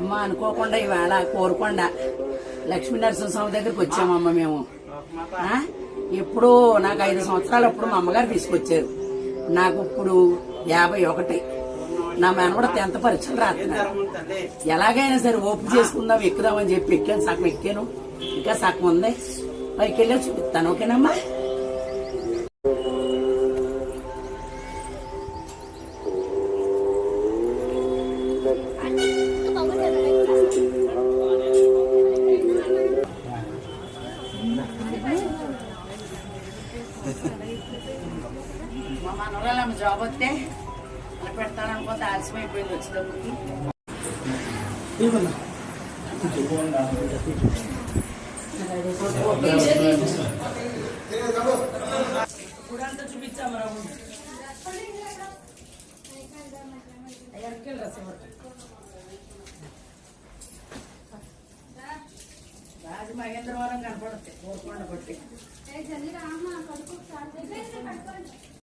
అమ్మ అనుకోకుండా ఇవాళ కోరుకొండ లక్ష్మీనరసింహస్వామి దగ్గరికి వచ్చామమ్మ మేము. ఎప్పుడో నాకు 5 సంవత్సరాలు అప్పుడు మా అమ్మగారు తీసుకొచ్చారు. నాకు ఇప్పుడు 51. నా మనవడ 10th పరీక్షలు రాస్తున్నారు. ఎలాగైనా సరే ఓపిక చేసుకుందాం, ఎక్కుదామని చెప్పి ఎక్కాను. సగం ఎక్కాను, ఇంకా సగం ఉంది. పైకి వెళ్ళి చూపిస్తాను. ఓకేనమ్మా? మా మనవరాలమ్మ జాబ్ వస్తే అలా పెడతాననుకోతే ఆలస్యం అయిపోయింది వచ్చేటప్పటికి. ఇప్పుడంతా చూపించాము రావు రాజు మహేంద్రవరం కనపడుతుంది కోరుకొండ బట్టి.